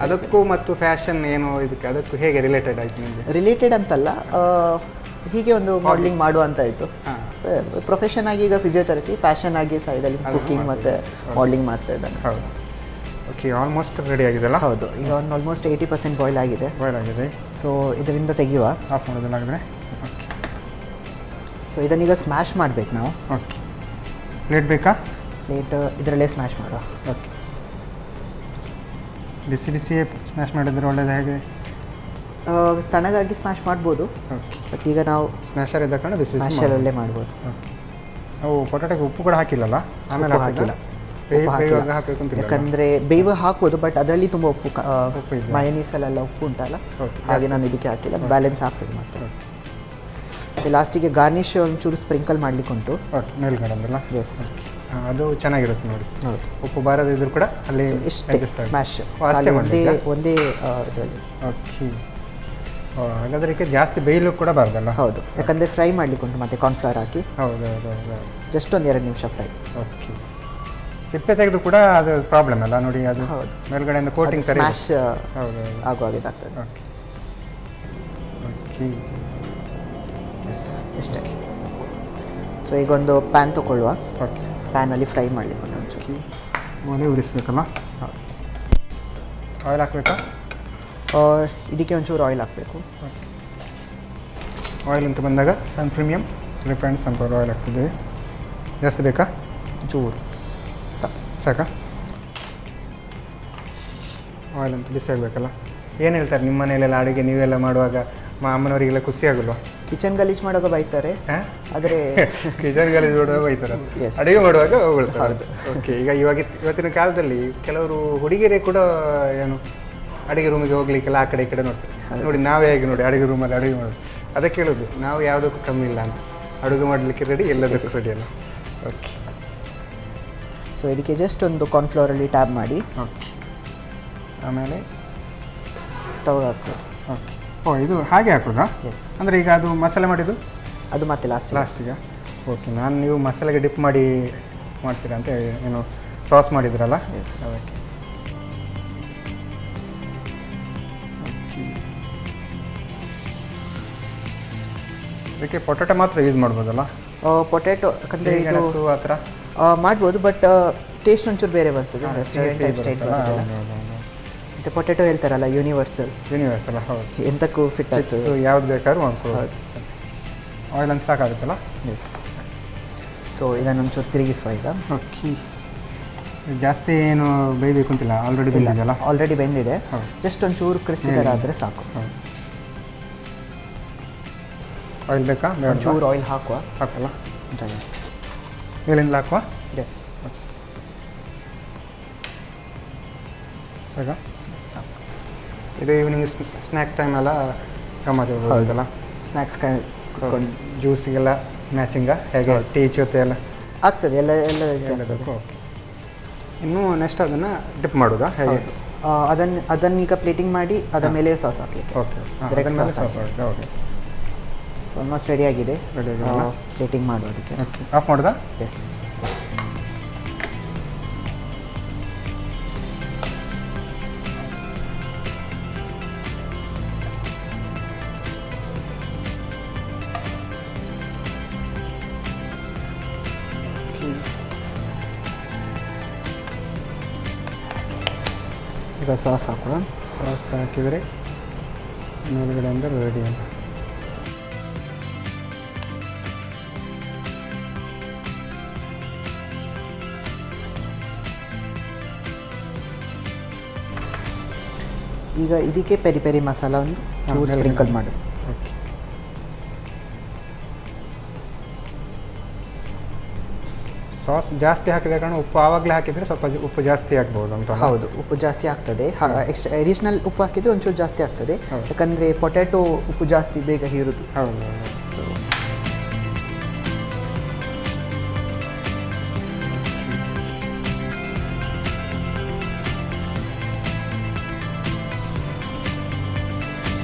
[SPEAKER 4] ಅದಕ್ಕೂ ಮತ್ತು ಫ್ಯಾಷನ್ ಏನು ಅದಕ್ಕೂ ಹೇಗೆ ರಿಲೇಟೆಡ್ ಆಯ್ತು ನಿಮಗೆ?
[SPEAKER 5] ರಿಲೇಟೆಡ್ ಅಂತಲ್ಲ, ಹೀಗೆ ಒಂದು ಮಾಡಲಿಂಗ್ ಮಾಡುವ ಅಂತ ಆಯಿತು. ಪ್ರೊಫೆಷನ್ ಆಗಿ ಈಗ ಫಿಸಿಯೋಥೆರಪಿ, ಪ್ಯಾಷನ್ ಆಗಿ ಸೈಡಲ್ಲಿ ಕುಕಿಂಗ್ ಮತ್ತು ಮಾಡಲಿಂಗ್ ಮಾಡ್ತಾ ಇದ್ದಾನೆ.
[SPEAKER 4] ಹೌದು. ಓಕೆ, ಆಲ್ಮೋಸ್ಟ್ ರೆಡಿ ಆಗಿದೆಲ್ಲ?
[SPEAKER 5] ಹೌದು, ಈಗ ಒಂದು ಆಲ್ಮೋಸ್ಟ್ 80% ಬಾಯ್ಲ್ ಆಗಿದೆ. ಸೊ ಇದರಿಂದ ತೆಗೆಯುವ,
[SPEAKER 4] ಆಫ್ ಮಾಡೋದಿಲ್ಲಾಗಿದ್ರೆ. ಓಕೆ.
[SPEAKER 5] ಸೊ ಇದನ್ನೀಗ ಸ್ಮ್ಯಾಶ್ ಮಾಡಬೇಕು ನಾವು.
[SPEAKER 4] ಓಕೆ, ಪ್ಲೇಟ್ ಬೇಕಾ?
[SPEAKER 5] ಪ್ಲೇಟ್ ಇದರಲ್ಲೇ ಸ್ಮ್ಯಾಶ್ ಮಾಡುವ.
[SPEAKER 4] ಓಕೆ, ಬಿಸಿಯೇ ಸ್ಮ್ಯಾಶ್ ಮಾಡಿದ್ರೆ ಒಳ್ಳೇದು. ಹೇಗೆ
[SPEAKER 5] ತಣ್ಣಗಾಗಿ ಸ್ಮ್ಯಾಶ್ ಮಾಡ್ಬೋದು.
[SPEAKER 4] ಓಕೆ,
[SPEAKER 5] ಬಟ್ ಈಗ ನಾವು
[SPEAKER 4] ಸ್ಮ್ಯಾಶರ್ ಇದ್ದ ಕಾರಣ
[SPEAKER 5] ಸ್ಮ್ಯಾಶರಲ್ಲೇ ಮಾಡ್ಬೋದು.
[SPEAKER 4] ಓಕೆ. ನಾವು ಪೊಟೆಟೋಗೆ ಉಪ್ಪು ಕೂಡ ಹಾಕಿಲ್ಲಲ್ಲ? ಆಮೇಲೆ ಹಾಕಿಲ್ಲ, ಹಾಕಬೇಕು ಅಂತ.
[SPEAKER 5] ಯಾಕಂದರೆ ಬೇವು ಹಾಕ್ಬೋದು, ಬಟ್ ಅದರಲ್ಲಿ ತುಂಬ ಉಪ್ಪು ಮಯನೀಸಲ್ಲೆಲ್ಲ ಉಪ್ಪು ಉಂಟಲ್ಲ, ಹಾಗೆ ನಾನು ಇದಕ್ಕೆ ಹಾಕಿಲ್ಲ. ಬ್ಯಾಲೆನ್ಸ್ ಆಗ್ತದೆ ಮತ್ತೆ. ಮತ್ತು ಲಾಸ್ಟಿಗೆ ಗಾರ್ನಿಶ್ ಒಂಚೂರು ಸ್ಪ್ರಿಂಕಲ್ ಮಾಡಲಿಕ್ಕೆ ಉಂಟು.
[SPEAKER 4] ಓಕೆ, ಮೇಲ್ಗಡೆ ಅಂದ್ರಲ್ಲ?
[SPEAKER 5] ಎಸ್,
[SPEAKER 4] ಅದು ಚೆನ್ನಾಗಿರುತ್ತೆ ನೋಡಿ.
[SPEAKER 5] ಹೌದು,
[SPEAKER 4] ಉಪ್ಪು ಬಾರದಿದ್ರು ಕೂಡ ಅಲ್ಲಿ
[SPEAKER 5] ಸ್ಮ್ಯಾಶ್ ಒಂದೇ ಇದರಲ್ಲಿ.
[SPEAKER 4] ಓಕೆ, ಹಾಗಾದರೆ ಇದಕ್ಕೆ ಜಾಸ್ತಿ ಬೇಯಲು ಕೂಡ ಬಾರ್ದಲ್ಲ?
[SPEAKER 5] ಹೌದು, ಯಾಕಂದರೆ ಫ್ರೈ ಮಾಡಲಿಕ್ಕೆ ಉಂಟು ಮತ್ತು ಕಾರ್ನ್ಫ್ಲವರ್ ಹಾಕಿ.
[SPEAKER 4] ಹೌದು,
[SPEAKER 5] ಜಸ್ಟ್ ಒಂದು 2 ನಿಮಿಷ ಫ್ರೈ.
[SPEAKER 4] ಓಕೆ, ಸಿಪ್ಪೆ ತೆಗೆದು ಕೂಡ ಅದು ಪ್ರಾಬ್ಲಮ್ ಅಲ್ಲ ನೋಡಿ, ಅದು ಮೇಲ್ಗಡೆಯಿಂದ ಕೋಟಿಂಗ್
[SPEAKER 5] ಸ್ಮ್ಯಾಶ್ ಆಗುವಾಗೇದಾಗ್ತದೆ.
[SPEAKER 4] ಓಕೆ ಓಕೆ,
[SPEAKER 5] ಎಸ್, ಇಷ್ಟೇ. ಸೊ ಈಗ ಒಂದು ಪ್ಯಾನ್ ತೊಗೊಳ್ಳುವ.
[SPEAKER 4] ಓಕೆ,
[SPEAKER 5] ಪ್ಯಾನಲ್ಲಿ ಫ್ರೈ ಮಾಡಲಿಕ್ಕೆ ಒಂಚೂರು
[SPEAKER 4] ಒಲೆ ಉರಿಸ್ಬೇಕಲ್ಲ?
[SPEAKER 5] ಹೌದು.
[SPEAKER 4] ಆಯಿಲ್ ಹಾಕಬೇಕಾ?
[SPEAKER 5] ಇದಕ್ಕೆ ಒಂಚೂರು ಆಯಿಲ್ ಹಾಕಬೇಕು.
[SPEAKER 4] ಆಯಿಲ್ ಅಂತ ಬಂದಾಗ ಸನ್ ಪ್ರೀಮಿಯಂ ರಿಫೈನ್ಡ್ ಸನ್ಫ್ಲವರ್ ಆಯಿಲ್ ಹಾಕ್ತಿದ್ದೇವೆ. ಜಾಸ್ತಿ ಬೇಕಾ?
[SPEAKER 5] ಚೂರು
[SPEAKER 4] ಸಾಕಾ? ಆಯಿಲ್ ಅಂತ ಬಿಸಿ ಆಗಬೇಕಲ್ಲ? ಏನು ಹೇಳ್ತಾರೆ ನಿಮ್ಮ ಮನೆಯಲ್ಲೆಲ್ಲ ಅಡುಗೆ ನೀವೆಲ್ಲ ಮಾಡುವಾಗ ಅಮ್ಮನವರಿಗೆಲ್ಲ ಖುಷಿ ಆಗೋಲ್ವಾ?
[SPEAKER 5] ಕಿಚನ್ ಗಲೀಜ್ ಮಾಡುವಾಗ ಬೈತಾರೆ, ಆದರೆ
[SPEAKER 4] ಕಿಚನ್ ಗಲೀಜ್ ಮಾಡುವಾಗ ಬೈತಾರೆ, ಅಡುಗೆ ಮಾಡುವಾಗ ಹೊಗಳ್ತಾರೆ. ಓಕೆ, ಈಗ ಇವತ್ತಿನ ಕಾಲದಲ್ಲಿ ಕೆಲವರು ಹುಡುಗಿಯರೇ ಕೂಡ ಏನು ಅಡುಗೆ ರೂಮಿಗೆ ಹೋಗ್ಲಿಕ್ಕೆಲ್ಲ ಆ ಕಡೆ ಈ ಕಡೆ ನೋಡ್ತಾರೆ ನೋಡಿ. ನಾವೇ ಹೇಗೆ ನೋಡಿ ಅಡುಗೆ ರೂಮಲ್ಲಿ ಅಡುಗೆ ಮಾಡೋದು, ಅದಕ್ಕೆ ಹೇಳೋದು ನಾವು ಯಾವುದಕ್ಕೂ ಕಮ್ಮಿ ಇಲ್ಲ ಅಂತ. ಅಡುಗೆ ಮಾಡಲಿಕ್ಕೆ ರೆಡಿ, ಎಲ್ಲದಕ್ಕೂ ರೆಡಿ ಅಲ್ಲ? ಓಕೆ.
[SPEAKER 5] ಸೊ ಇದಕ್ಕೆ ಜಸ್ಟ್ ಒಂದು ಕಾರ್ನ್ಫ್ಲವರಲ್ಲಿ ಟ್ಯಾಬ್ ಮಾಡಿ.
[SPEAKER 4] ಓಕೆ, ಆಮೇಲೆ
[SPEAKER 5] ತವ ಹಾಕೋದು.
[SPEAKER 4] ಓಕೆ. ಓ, ಇದು ಹಾಗೆ ಹಾಕೋದಾ?
[SPEAKER 5] ಎಸ್.
[SPEAKER 4] ಅಂದರೆ ಈಗ ಅದು ಮಸಾಲೆ ಮಾಡಿದ್ದು
[SPEAKER 5] ಅದು ಮತ್ತೆ ಲಾಸ್ಟಿಗೆ.
[SPEAKER 4] ಓಕೆ, ನೀವು ಮಸಾಲೆಗೆ ಡಿಪ್ ಮಾಡಿ ಮಾಡ್ತೀರಾ ಅಂತ ಏನು ಸಾಸ್ ಮಾಡಿದ್ರಲ್ಲ?
[SPEAKER 5] ಎಸ್.
[SPEAKER 4] ಓಕೆ. ಅದಕ್ಕೆ ಪೊಟೆಟೊ ಮಾತ್ರ ಯೂಸ್ ಮಾಡ್ಬೋದಲ್ಲ?
[SPEAKER 5] ಪೊಟ್ಯಾಟೊ ಯಾಕಂದರೆ ಇದು
[SPEAKER 4] ಗೆಣಸು ಆ ಥರ
[SPEAKER 5] ಮಾಡ್ಬೋದು, ಬಟ್ ಟೇಸ್ಟ್ ಒಂಚೂರು ಬೇರೆ ಬರ್ತದೆ. ರೆಸ್ಟೋರೆಂಟ್ ಟೈಪ್ ಸ್ಟೈಲ್ ಬರ್ತದೆ. ಮತ್ತು ಪೊಟ್ಯಾಟೊ ಹೇಳ್ತಾರಲ್ಲ ಯೂನಿವರ್ಸಲ್
[SPEAKER 4] ಹೌದು,
[SPEAKER 5] ಎಂತಕ್ಕೂ ಫಿಟ್ ಆಗ್ತದೆ.
[SPEAKER 4] ಯಾವ್ದು ಬೇಕಾದ್ರೂ ಮಾಡ್ಕೊಳ್ಳೋದು. ಆಯಿಲ್ ಅಂತ ಸಾಕಾಗುತ್ತಲ್ಲ.
[SPEAKER 5] ಎಸ್. ಸೊ ಇದನ್ನೊಂಚೂರು ತಿರುಗಿಸುವ ಈಗ.
[SPEAKER 4] ಓಕೆ, ಜಾಸ್ತಿ ಏನು ಬೇಯಬೇಕು ಅಂತಿಲ್ಲ, ಆಲ್ರೆಡಿ ಬೆಂದಿದೆಯಲ್ಲ.
[SPEAKER 5] ಆಲ್ರೆಡಿ ಬೆಂದಿದೆ,
[SPEAKER 4] ಹೌದು.
[SPEAKER 5] ಜಸ್ಟ್ ಒಂಚೂರು ಕ್ರಿಸ್ಪಿ ಥರ ಆದರೆ ಸಾಕು.
[SPEAKER 4] ಆಯಿಲ್ ಬೇಕಾ?
[SPEAKER 5] ಒಂಚೂರು ಆಯಿಲ್ ಹಾಕುವ.
[SPEAKER 4] ಹಾಕಲ್ಲ, ಮೇಲಿಂದ ಹಾಕುವ.
[SPEAKER 5] ಎಸ್,
[SPEAKER 4] ಸಾಕ.
[SPEAKER 5] ಸಾಕು.
[SPEAKER 4] ಇದು ಈವ್ನಿಂಗ್ ಸ್ನ್ಯಾಕ್ ಟೈಮ್ ಎಲ್ಲ ಗಮ್ಮತ್ತಿರ್ಬೋದಲ್ಲ.
[SPEAKER 5] ಸ್ನ್ಯಾಕ್ಸ್ ಕುತ್ಕೊಂಡು
[SPEAKER 4] ಜ್ಯೂಸಿಗೆಲ್ಲ ಮ್ಯಾಚಿಂಗ ಹೇಗೆ ಟೀ ಜೊತೆ ಎಲ್ಲ
[SPEAKER 5] ಆಗ್ತದೆ,
[SPEAKER 4] ಎಲ್ಲದಕ್ಕೂ. ಓಕೆ, ಇನ್ನು ನೆಕ್ಸ್ಟ್ ಅದನ್ನು ಡಿಪ್ ಮಾಡೋದಾ ಹೇಗೆ?
[SPEAKER 5] ಅದನ್ನೀಗ ಪ್ಲೇಟಿಂಗ್ ಮಾಡಿ ಅದರ ಮೇಲೆ ಸಾಸ್ ಹಾಕಲಿಕ್ಕೆ.
[SPEAKER 4] Okay, okay.
[SPEAKER 5] ಆಲ್ಮೋಸ್ಟ್ ರೆಡಿ ಆಗಿದೆ. ಪ್ಲೇಟಿಂಗ್ ಮಾಡೋದಕ್ಕೆ.
[SPEAKER 4] ಓಕೆ, ಆಫ್ ಮಾಡೋದಾ?
[SPEAKER 5] ಎಸ್. ಈಗ ಸಾಸ್ ಹಾಕೋಣ.
[SPEAKER 4] ಸಾಸ್ ಹಾಕಿದರೆ ಮೇಲ್ಗಡೆ ಅಂದರೆ ರೆಡಿ ಅಲ್ಲ.
[SPEAKER 5] ಈಗ ಇದಕ್ಕೆ ಪೆರಿ ಪೆರಿ ಮಸಾಲ ಒಂದು ಚೂರು ಸ್ಪ್ರಿಂಕಲ್ ಮಾಡು.
[SPEAKER 4] ಓಕೆ, ಸಾಸ್ ಜಾಸ್ತಿ ಹಾಕಿದ ಕಾರಣ ಉಪ್ಪು ಆವಾಗಲೇ ಹಾಕಿದರೆ ಸ್ವಲ್ಪ ಉಪ್ಪು ಜಾಸ್ತಿ ಆಗ್ಬೋದು ಅಂತ.
[SPEAKER 5] ಹೌದು, ಉಪ್ಪು ಜಾಸ್ತಿ ಆಗ್ತದೆ. ಎಕ್ಸ್ಟ್ರಾ ಅಡಿಷ್ನಲ್ ಉಪ್ಪು ಹಾಕಿದರೆ ಒಂಚೂರು ಜಾಸ್ತಿ ಆಗ್ತದೆ, ಯಾಕಂದರೆ ಪೊಟ್ಯಾಟೊ ಉಪ್ಪು ಜಾಸ್ತಿ ಬೇಗ ಹೀರುದು.
[SPEAKER 4] ಹೌದು.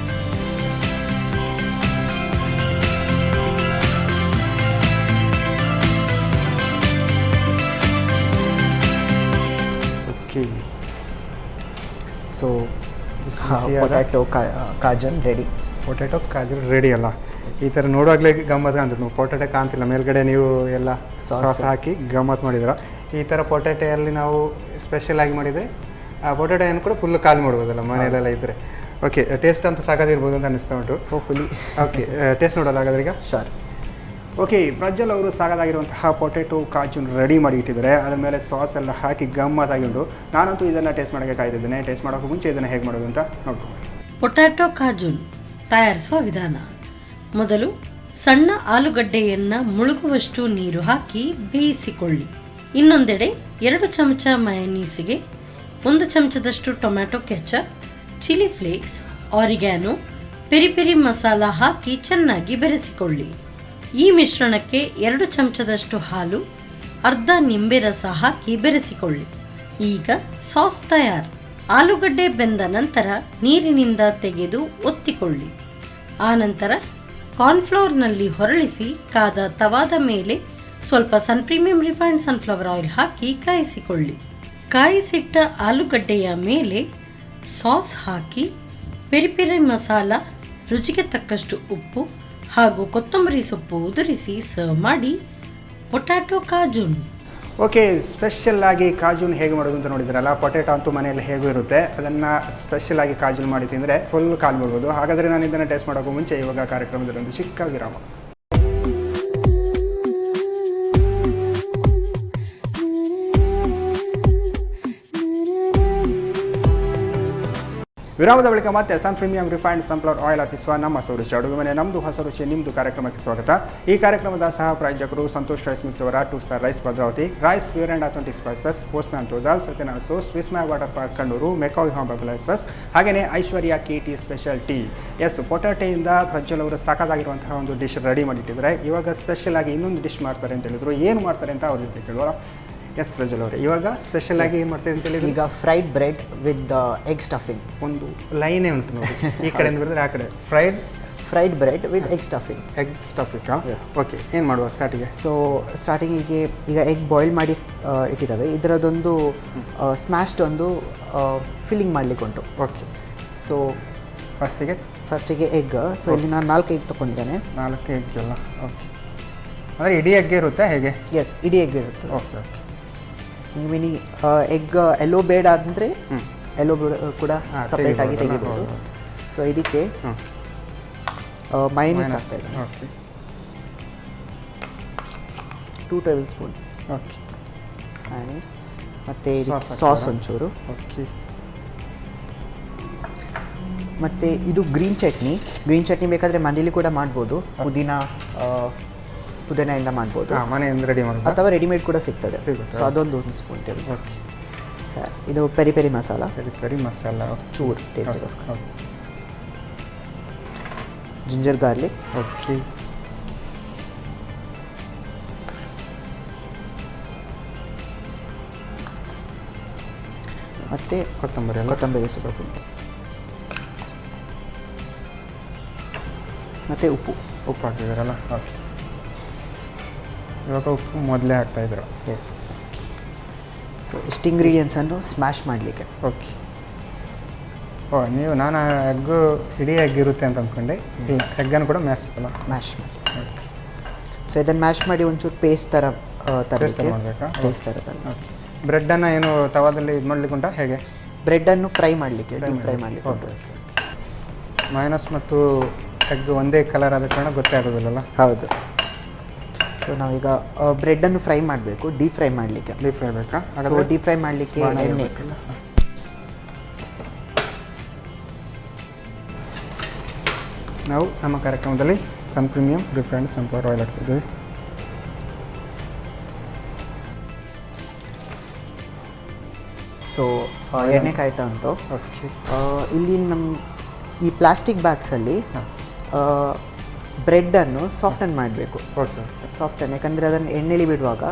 [SPEAKER 5] So potato cajun ready.
[SPEAKER 4] Potato cajun ready ಅಲ್ಲ. ಈ ಥರ ನೋಡುವಾಗಲೇ ಗಮ್ಮತ್ ಕಾಣ್ತದೆ. ನೀವು ಪೊಟ್ಯಾಟೊ ಕಾಣ್ತಿಲ್ಲ, ಮೇಲ್ಗಡೆ ನೀವು ಎಲ್ಲ ಸಾಸ್ ಹಾಕಿ ಗಮ್ಮತ್ ಮಾಡಿದ್ರ. ಈ ಥರ ಪೊಟ್ಯಾಟೊಯಲ್ಲಿ ನಾವು ಸ್ಪೆಷಲ್ ಆಗಿ ಮಾಡಿದರೆ ಆ ಪೊಟ್ಯಾಟೊ ಏನು ಕೂಡ ಫುಲ್ ಖಾಲಿ ಮಾಡ್ಬೋದಲ್ಲ ಮನೆಯಲ್ಲೆಲ್ಲ ಇದ್ದರೆ. ಓಕೆ, ಟೇಸ್ಟ್ ಅಂತೂ ಸಾಕಾಗಿರ್ಬೋದು ಅಂತ ಅನ್ನಿಸ್ತಾ ಉಂಟು.
[SPEAKER 5] ಹೋಪ್ಫುಲಿ.
[SPEAKER 4] ಓಕೆ, ಟೇಸ್ಟ್ ನೋಡೋಲ್ಲ ಹಾಗಾದ್ರೆ ಈಗ.
[SPEAKER 5] ಶೋರ್.
[SPEAKER 4] ಓಕೆ, ಪ್ರಜ್ವಲ್ ಅವರು ಸಾಕಾಗಿರುವಂತಹ ಪೊಟ್ಯಾಟೊ ಕಾಜುನ್ ರೆಡಿ ಮಾಡಿ ಇಟ್ಟಿದ್ದಾರೆ. ಅದ್ರ ಮೇಲೆ ಸಾಸ್ ಎಲ್ಲ ಹಾಕಿ ಗಮ್ಮತ್ತಾಗಿ ಉಂಟು. ನಾನಂತೂ ಇದನ್ನು ಟೇಸ್ಟ್ ಮಾಡೋಕ್ಕೆ ಕಾಯ್ದಿದ್ದೇನೆ. ಟೇಸ್ಟ್ ಮಾಡೋಕ್ಕೂ ಮುಂಚೆ ಇದನ್ನು ಹೇಗೆ ಮಾಡೋದು ಅಂತ ನೋಡ್ಕೊಂಡು.
[SPEAKER 2] ಪೊಟ್ಯಾಟೊ ಕಾಜುನ್ ತಯಾರಿಸುವ ವಿಧಾನ. ಮೊದಲು ಸಣ್ಣ ಆಲೂಗಡ್ಡೆಯನ್ನು ಮುಳುಗುವಷ್ಟು ನೀರು ಹಾಕಿ ಬೇಯಿಸಿಕೊಳ್ಳಿ. ಇನ್ನೊಂದೆಡೆ 2 ಚಮಚ ಮಯೋನೀಸ್ಗೆ 1 ಚಮಚದಷ್ಟು tomato ketchup, chilli flakes, oregano, peri peri masala ಹಾಕಿ ಚೆನ್ನಾಗಿ ಬೆರೆಸಿಕೊಳ್ಳಿ. ಈ ಮಿಶ್ರಣಕ್ಕೆ 2 ಚಮಚದಷ್ಟು ಹಾಲು, ಅರ್ಧ ನಿಂಬೆ ರಸ ಹಾಕಿ ಬೆರೆಸಿಕೊಳ್ಳಿ. ಈಗ ಸಾಸ್ ತಯಾರು. ಆಲೂಗಡ್ಡೆ ಬೆಂದ ನಂತರ ನೀರಿನಿಂದ ತೆಗೆದು ಒತ್ತಿಕೊಳ್ಳಿ. ಆನಂತರ ಕಾರ್ನ್ಫ್ಲೋರ್ನಲ್ಲಿ ಹೊರಳಿಸಿ ಕಾದ ತವಾದ ಮೇಲೆ ಸ್ವಲ್ಪ ಪ್ರೀಮಿಯಂ ರಿಫೈನ್ಡ್ ಸನ್ಫ್ಲವರ್ ಆಯಿಲ್ ಹಾಕಿ ಕಾಯಿಸಿಕೊಳ್ಳಿ. ಕಾಯಿಸಿಟ್ಟ ಆಲೂಗಡ್ಡೆಯ ಮೇಲೆ ಸಾಸ್ ಹಾಕಿ ಪೆರಿ ಪೆರಿ ಮಸಾಲ, ರುಚಿಗೆ ತಕ್ಕಷ್ಟು ಉಪ್ಪು ಹಾಗೂ ಕೊತ್ತಂಬರಿ ಸೊಪ್ಪು ಉದುರಿಸಿ ಸರ್ವ್ ಮಾಡಿ. ಪೊಟ್ಯಾಟೊ ಕಾಜುನ್.
[SPEAKER 4] ಓಕೆ, ಸ್ಪೆಷಲ್ ಆಗಿ ಕಾಜುನ್ ಹೇಗೆ ಮಾಡೋದು ಅಂತ ನೋಡಿದ್ರಲ್ಲ. ಪೊಟ್ಯಾಟೊ ಅಂತೂ ಮನೆಯಲ್ಲಿ ಹೇಗೂ ಇರುತ್ತೆ, ಅದನ್ನು ಸ್ಪೆಷಲ್ ಆಗಿ ಕಾಜುನ್ ಮಾಡಿ ತಿಂದರೆ ಫುಲ್ ಕಾಲು ಬರ್ಬೋದು. ಹಾಗಾದರೆ ನಾನು ಇದನ್ನು ಟೇಸ್ಟ್ ಮಾಡೋಕ್ಕೂ ಮುಂಚೆ ಇವಾಗ ಕಾರ್ಯಕ್ರಮದಲ್ಲಿ ಒಂದು ಚಿಕ್ಕ ವಿರಾಮ. ವಿರಾಮದ ಬಳಿಕ ಮತ್ತೆ ಸನ್ ಪ್ರೀಮಿಯಂ ರಿಫೈನ್ಡ್ ಸನ್ಫ್ಲವರ್ ಆಯಿಲ್ ಅರ್ಪಿಸುವ ನಮ್ಮ ಹೊಸ ರುಚಿ ಅಡುಗೆ ಮನೆ ನಮ್ಮದು ಹೊಸ ರುಚಿ ನಿಮ್ಮದು ಕಾರ್ಯಕ್ರಮಕ್ಕೆ ಸ್ವಾಗತ. ಈ ಕಾರ್ಯಕ್ರಮದ ಸಹ ಪ್ರಾಯೋಜಕರು ಸಂತೋಷ್ ರೈಸ್ ಮಿಲ್ಸ್ ಅವರ 2 star rice Bhadravati, rice pure and authentic spices, postman ತೋದಾಲ್, ಸತ್ಯನಾರಾಯಣ ಸೋಸ್, Vismaya water park Kannur, McCoy ಹಾಂಬಲೈಸಸ್, ಹಾಗೆಯೇ Aishwarya KT special tea. Yes, ಪೊಟ್ಯಾಟೊಯಿಂದ ಪ್ರಜ್ವಲ್ ಅವರು ಸಾಕಾಗಿರುವಂತಹ ಒಂದು ಡಿಶ್ ರೆಡಿ ಮಾಡಿಟ್ಟಿದ್ದಾರೆ. ಇವಾಗ ಸ್ಪೆಷಲ್ ಆಗಿ ಇನ್ನೊಂದು ಡಿಶ್ ಮಾಡ್ತಾರೆ ಅಂತ ಹೇಳಿದ್ರು. ಏನು ಮಾಡ್ತಾರೆ ಅಂತ ಅವ್ರ ಜೊತೆ ಕೇಳುವ. ಎಸ್ ಪ್ರಜ್ವಲ್ ಅವರೇ, ಇವಾಗ ಸ್ಪೆಷಲ್ ಆಗಿ ಏನು ಮಾಡ್ತಾರೆ ಅಂತ ಹೇಳಿದ್ರೆ
[SPEAKER 5] ಈಗ fried bread with egg stuffing.
[SPEAKER 4] ಒಂದು ಲೈನೇ ಉಂಟು ನೋಡಿ, ಈ ಕಡೆಯಿಂದ ಬರೆದ್ರೆ ಆ ಕಡೆ fried
[SPEAKER 5] bread with egg stuffing.
[SPEAKER 4] Egg stuffing. Okay, ಏನು ಮಾಡುವ ಸ್ಟಾರ್ಟಿಗೆ?
[SPEAKER 5] ಸೊ ಸ್ಟಾರ್ಟಿಂಗಿಗೆ ಈಗ ಎಗ್ ಬಾಯ್ಲ್ ಮಾಡಿ ಇಟ್ಟಿದ್ದಾವೆ. ಇದರದೊಂದು ಸ್ಮ್ಯಾಶ್ಡ್ ಒಂದು ಫಿಲ್ಲಿಂಗ್ ಮಾಡಲಿಕ್ಕೆ ಉಂಟು.
[SPEAKER 4] ಓಕೆ,
[SPEAKER 5] ಸೊ
[SPEAKER 4] ಫಸ್ಟಿಗೆ
[SPEAKER 5] ಎಗ್. ಸೊ ಇಲ್ಲಿ ನಾನು 4 ಎಗ್ ತೊಗೊಂಡಿದ್ದೇನೆ.
[SPEAKER 4] 4 ಎಗ್ ಅಲ್ಲ. ಓಕೆ, ಅಂದರೆ ಇಡೀ ಎಗ್ ಇರುತ್ತೆ ಹೇಗೆ?
[SPEAKER 5] ಎಸ್, ಇಡೀ ಎಗ್ ಇರುತ್ತೆ.
[SPEAKER 4] Okay okay.
[SPEAKER 5] ಮಿನಿ ಎಗ್ ಎಲ್ಲೋ ಬೇಡ ಅಂದರೆ ಎಲ್ಲೋ ಕೂಡ ಸಪ್ರೇಟಾಗಿ ತೆಗಿಬೋದು. ಸೊ ಇದಕ್ಕೆ ಮೈನಸ್ ಆಗ್ತಾ ಇದೆ.
[SPEAKER 4] ಓಕೆ.
[SPEAKER 5] 2 ಟೇಬಲ್ ಸ್ಪೂನ್
[SPEAKER 4] ಓಕೆ
[SPEAKER 5] ಮೈನಸ್. ಮತ್ತು ಇದಕ್ಕೆ ಸಾಸ್ ಒಂಚೂರು.
[SPEAKER 4] ಓಕೆ.
[SPEAKER 5] ಮತ್ತು ಇದು ಗ್ರೀನ್ ಚಟ್ನಿ ಬೇಕಾದರೆ ಮನೇಲಿ ಕೂಡ ಮಾಡ್ಬೋದು. ಪುದೀನಾಯಿಂದ ಮಾಡ್ಬೋದು,
[SPEAKER 4] ಮನೆಯಿಂದ ರೆಡಿ ಮಾಡ್ಬೋದು,
[SPEAKER 5] ಅಥವಾ ರೆಡಿಮೇಡ್ ಕೂಡ ಸಿಗ್ತದೆ.
[SPEAKER 4] ಸಿಗುತ್ತೆ.
[SPEAKER 5] ಸೊ ಅದೊಂದು 1 ಸ್ಪೂನ್ ಟೇಬಲ್.
[SPEAKER 4] ಓಕೆ.
[SPEAKER 5] ಸರ್, ಇದು ಪೆರಿ ಮಸಾಲ
[SPEAKER 4] ಪೆರಿ ಮಸಾಲ
[SPEAKER 5] ಚೂರು ಟೇಸ್ಟಿಗೋಸ್ಕರ.
[SPEAKER 4] ಓಕೆ.
[SPEAKER 5] Ginger garlic.
[SPEAKER 4] ಓಕೆ.
[SPEAKER 5] ಮತ್ತು
[SPEAKER 4] ಕೊತ್ತಂಬರಿ
[SPEAKER 5] ಸೊಪ್ಪು ಮತ್ತು ಉಪ್ಪು
[SPEAKER 4] ಹಾಕಿದ್ದೀರಲ್ಲ? ಓಕೆ. ಇವಾಗ ಉಪ್ಪು ಮೊದಲೇ ಹಾಕ್ತಾಯಿದ್ರು.
[SPEAKER 5] ಎಸ್. ಸೊ ಇಷ್ಟು ಇಂಗ್ರೀಡಿಯೆಂಟ್ಸನ್ನು ಸ್ಮ್ಯಾಶ್ ಮಾಡಲಿಕ್ಕೆ.
[SPEAKER 4] ಓಕೆ. ನಾನು ಎಗ್ಗು ಇಡೀ ಎಗ್ ಇರುತ್ತೆ ಅಂತ ಅಂದ್ಕೊಂಡೆ. ಇಲ್ಲ, ಎಗ್ಗನ್ನು ಕೂಡ ಮ್ಯಾಶ್
[SPEAKER 5] ಮಾಡಿ. ಸೊ ಇದನ್ನು ಮ್ಯಾಶ್ ಮಾಡಿ ಒಂಚೂರು ಪೇಸ್ಟ್ ಥರ
[SPEAKER 4] ಮಾಡಬೇಕಾ?
[SPEAKER 5] ಪೇಸ್ಟ್ ಥರ
[SPEAKER 4] ಓಕೆ. ಬ್ರೆಡ್ಡನ್ನು ಏನು ತವಾದಲ್ಲಿ ಇದು ಮಾಡ್ಲಿಕ್ಕೆ ಉಂಟಾ ಹೇಗೆ?
[SPEAKER 5] ಬ್ರೆಡ್ಡನ್ನು ಫ್ರೈ ಮಾಡಲಿಕ್ಕೆ, ಡೀಪ್ ಫ್ರೈ ಮಾಡಲಿಕ್ಕೆ.
[SPEAKER 4] ಓಕೆ. ಮೈನಸ್ ಮತ್ತು ಎಗ್ ಒಂದೇ ಕಲರ್ ಆದ ಕಾರಣ ಗೊತ್ತೇ ಆಗೋದಿಲ್ಲಲ್ಲ?
[SPEAKER 5] ಹೌದು. ಸೊ ನಾವೀಗ ಬ್ರೆಡ್ಡನ್ನು ಫ್ರೈ ಮಾಡಬೇಕು, ಡೀಪ್ ಫ್ರೈ ಮಾಡಲಿಕ್ಕೆ.
[SPEAKER 4] ಡೀಪ್ ಫ್ರೈ ಬೇಕಾ?
[SPEAKER 5] ಸೊ ಡೀಪ್ ಫ್ರೈ ಮಾಡಲಿಕ್ಕೆ ಎಣ್ಣೆ.
[SPEAKER 4] ನಾವು ನಮ್ಮ ಕಾರ್ಯಕ್ರಮದಲ್ಲಿ Sun premium refined sunflower oil ಹಾಕ್ತಿದ್ದೀವಿ.
[SPEAKER 5] ಸೊ ಎಣ್ಣೆ ಕಾಯ್ತಾ ಉಂಟು.
[SPEAKER 4] ಓಕೆ.
[SPEAKER 5] ಇಲ್ಲಿ ಈ ಪ್ಲಾಸ್ಟಿಕ್ ಬ್ಯಾಗ್ಸಲ್ಲಿ ಬ್ರೆಡ್ಡನ್ನು ಸಾಫ್ಟನ್ ಮಾಡಬೇಕು.
[SPEAKER 4] Okay okay.
[SPEAKER 5] ಸಾಫ್ಟನ್, ಯಾಕಂದರೆ ಅದನ್ನು ಎಣ್ಣೆಲಿ ಬಿಡುವಾಗ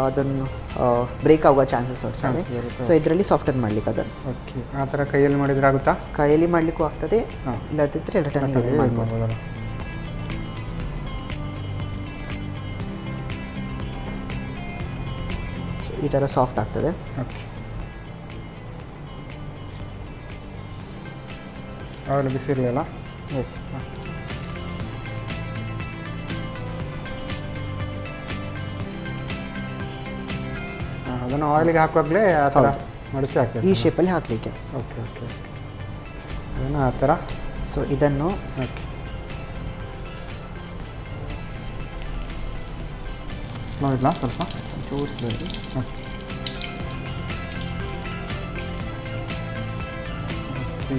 [SPEAKER 5] ಅದನ್ನು ಬ್ರೇಕ್ ಆಗುವ ಚಾನ್ಸಸ್ ಇರ್ತವೆ. ಸೊ ಇದರಲ್ಲಿ ಸಾಫ್ಟನ್ ಮಾಡಲಿಕ್ಕೆ ಅದನ್ನು.
[SPEAKER 4] ಓಕೆ. ಆ ಥರ ಕೈಯಲ್ಲಿ ಮಾಡಿದರೆ ಆಗುತ್ತಾ?
[SPEAKER 5] ಕೈಯಲ್ಲಿ ಮಾಡಲಿಕ್ಕೂ ಆಗ್ತದೆ, ಇಲ್ಲದಿದ್ದರೆ ಎಲೆಕ್ಟ್ರಾನಿಕ್ ಮಾಡ್ಬೋದು. ಸೊ ಈ ಥರ ಸಾಫ್ಟ್ ಆಗ್ತದೆ.
[SPEAKER 4] ಓಕೆ. ಆಯಿಲ್ ಬಿಸಿ ಇರಲಿಲ್ಲ?
[SPEAKER 5] ಎಸ್.
[SPEAKER 4] ಅದನ್ನು ಆಯಿಲಿಗೆ ಹಾಕುವಾಗಲೇ ಆ ಥರ ಮಡಿಸಿ ಹಾಕಬೇಕು,
[SPEAKER 5] ಈ ಶೇಪಲ್ಲಿ ಹಾಕಲಿಕ್ಕೆ.
[SPEAKER 4] Okay okay. ಅದನ್ನು ಆ ಥರ.
[SPEAKER 5] ಸೊ ಇದನ್ನು
[SPEAKER 4] ಓಕೆ. ನೋಡಿಲ್ಲ ಸ್ವಲ್ಪ
[SPEAKER 5] ಜೋಡಿಸ್ಬೋದು.
[SPEAKER 4] ಓಕೆ. ಓಕೆ.